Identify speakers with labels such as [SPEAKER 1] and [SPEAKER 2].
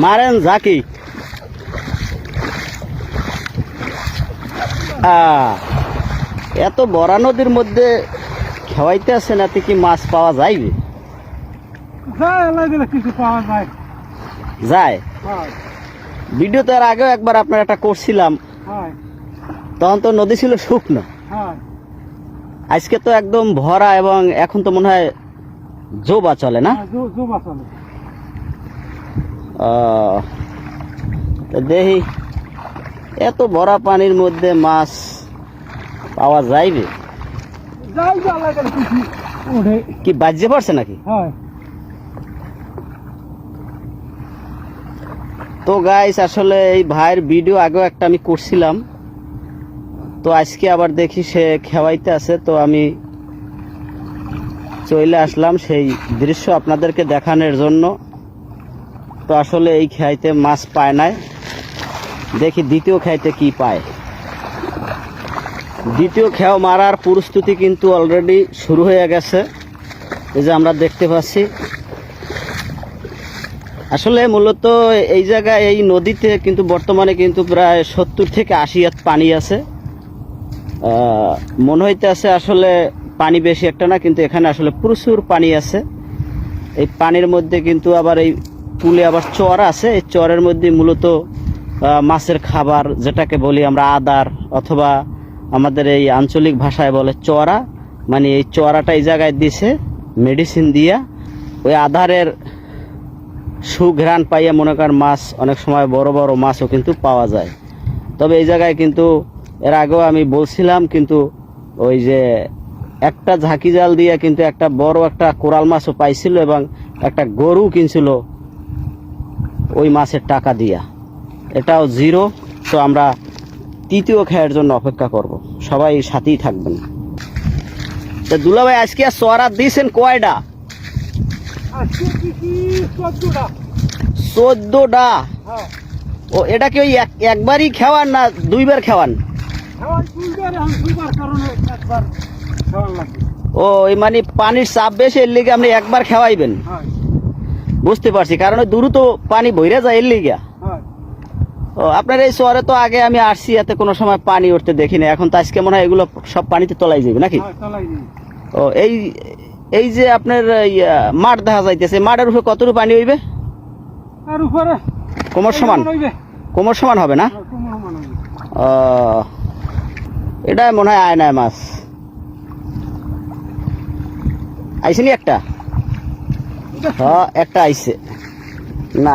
[SPEAKER 1] মারেন ঝাঁকি। এত বড় নদীর মধ্যে খেওয়াইতে আছেন, এতে কি মাছ পাওয়া যাইবে?
[SPEAKER 2] কিছু পাওয়া যায়।
[SPEAKER 1] যায়। ভিডিও তো এর আগেও একবার আপনার একটা করছিলাম, তখন তো নদী ছিল শুকনো। আজকে তো একদম ভরা, এবং এখন তো মনে হয় জোবা চলে না? দেখি এত ভরা পানির মধ্যে মাছ পাওয়া যাইবে? কি বাজে পড়ছে নাকি? তো গাইস, আসলে এই ভাইয়ের ভিডিও আগেও একটা আমি করছিলাম, তো আজকে আবার দেখি সে খেওয়াইতে আছে, তো আমি চলে আসলাম সেই দৃশ্য আপনাদেরকে দেখানোর জন্য। তো আসলে এই খেয়াইতে মাছ পায় নাই, দেখি দ্বিতীয় খেয়াইতে কি পায়। দ্বিতীয় খেয়া মারার প্রস্তুতি কিন্তু অলরেডি শুরু হয়ে গেছে, এই যে আমরা দেখতে পাচ্ছি। আসলে মূলত এই জায়গায় এই নদীতে কিন্তু বর্তমানে কিন্তু প্রায় 70 থেকে 80 হাত পানি আছে। মনে হইতে আছে আসলে পানি বেশি একটা না, কিন্তু এখানে আসলে প্রচুর পানি আছে। এই পানির মধ্যে কিন্তু আবার এই পুলে আবার চর আছে, এই চরের মধ্যে মূলত মাছের খাবার, যেটাকে বলি আমরা আদার, অথবা আমাদের এই আঞ্চলিক ভাষায় বলে চড়া, মানে এই চড়াটা এই জায়গায় দিছে মেডিসিন দিয়া, ওই আধারের সুঘ্রাণ পাইয়া মনে করেন মাছ, অনেক সময় বড় বড় মাছও কিন্তু পাওয়া যায়। তবে এই জায়গায় কিন্তু এর আগেও আমি বলছিলাম, কিন্তু ওই যে একটা ঝাঁকি জাল দিয়ে কিন্তু একটা বড় একটা কোরাল মাছও পাইছিল, এবং একটা গরু কিনছিল ওই মাছের টাকা দিয়া। এটাও জিরো। তো আমরা তৃতীয় খেয়ের জন্য অপেক্ষা করব, সবাই সাথেই থাকবেন। তো দুলাভাই, আজকে আর চড়া দিয়েছেন কয়টা? 14টা। ও, এটা কি ওই একবারই খাওয়ান না দুইবার খাওয়ান? ও, মানে পানির চাপ বেশি, এর লিগে আপনি একবার খাওয়াইবেন? বুঝতে পারছি, কারণ দ্রুত পানি বইরা যায় এর লিগা। ও, আপনার এই শহরে তো আগে আমি আসছি, এতে কোনো সময় পানি উঠতে দেখিনি, এখন তো আজকে মনে হয় এগুলো সব পানিতে তলাই যাবে নাকি? ও, এই যে আপনার মাঠ দেখা যাইতেছে, মাঠের উপরে কতটুকু পানি হইবে? কোমর সমান? কোমর সমান হবে না? ও, এটা মনে হয় আয়নায় মাছ আইসেনি একটা? হ্যাঁ, একটা আইছে। না।